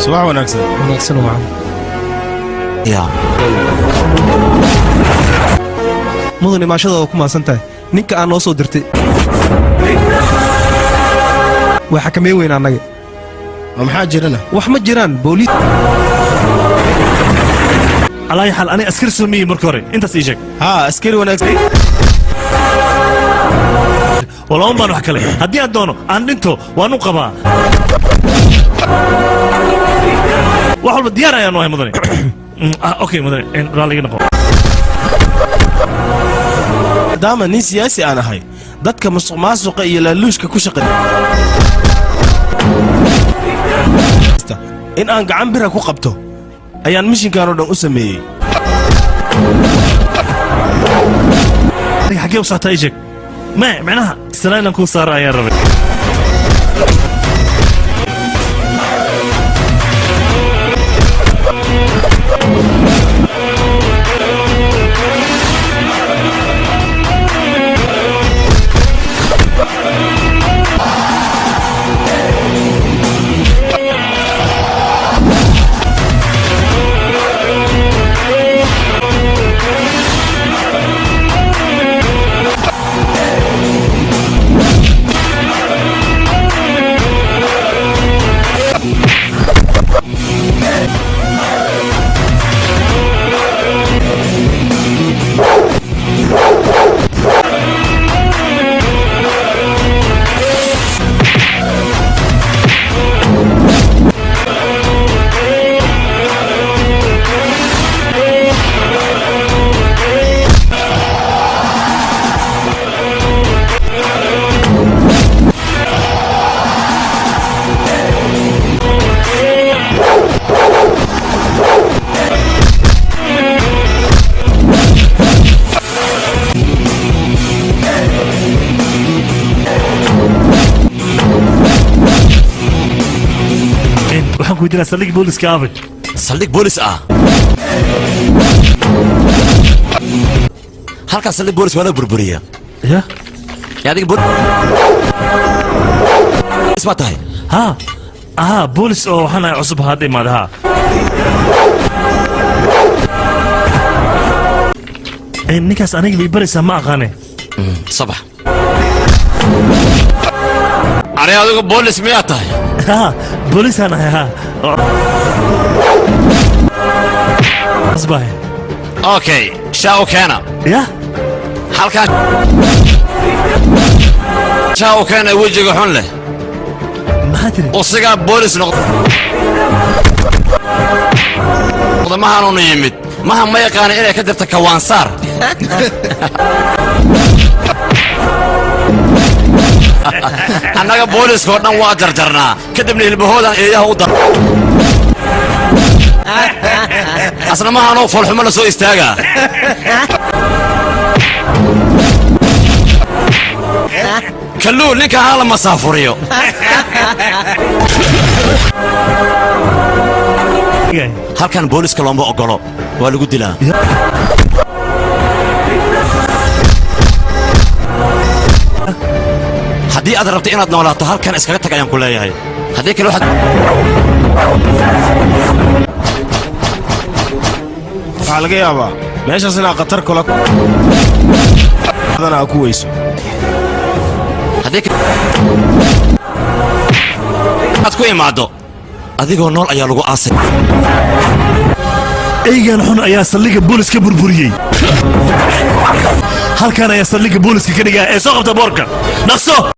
صباح ونكسر معه يا مدني ما شاء الله كما سنتي نينك aan noo soo dirtay waxa kamay weyn anaga maxaa jirana wax ma jiraan booliis على حال أنا أسكر سمي مركوري أنت سيجك ها أسكري وأنا أسكري والله ما نحكي لك هدي أدونه عند أنتو وأنو قبا وحول بالديارة يا نوعي مدني أوكي مدني رالي نقو داما ني سياسي أنا هاي dadka musuqmaasuqa iyo laaluushka ku shaqeeya in aan gacan bira ku qabto ayaan mishinkan oo dhan u sameeyay حكي وصحت ايجك ما معناها سنين نكون صار يا ربي waxaan ku weydiinaa saldhig booliska aabay saldhig boolis ah halka saldhig boolis wada burburiya ya adiga boolis ma tahay ha boolis oo waxaan ay cusub hadda imaada ha ninkaas aniga bay baraysaa ma aqaane sabax ari adiga boolis miyaa tahay بوليس أنا ها أصبح أوكي شاو كان يا هل كان شاو كان وجهه حن له ما أدري وصيغة بوليس نقطة ما هنون يمد ما يقان إلى كدر تكوان صار أنا بوليس كنا واجر جرنا كدبني البهودا إياه وضر أصلا ما هنوفر الحمل سوي استاجا كلو لك هذا مسافريو هل كان بوليس كلام بأقوله ولا قد لا haddii aad rabto inaad noolaato halkan iskaga tag ayaan ku leeyahay haddii kale waxaad waxaa laga yaabaa meeshaas inaa khatar kula aa ku weyso haddii aad ku imaaddo adigoo nool ayaa lagu aasay eygan xun ayaa saldhigga booliska burburiyey halkan ayaa saldhigga booliska ka dhigaa ee soo qabta boorka naqso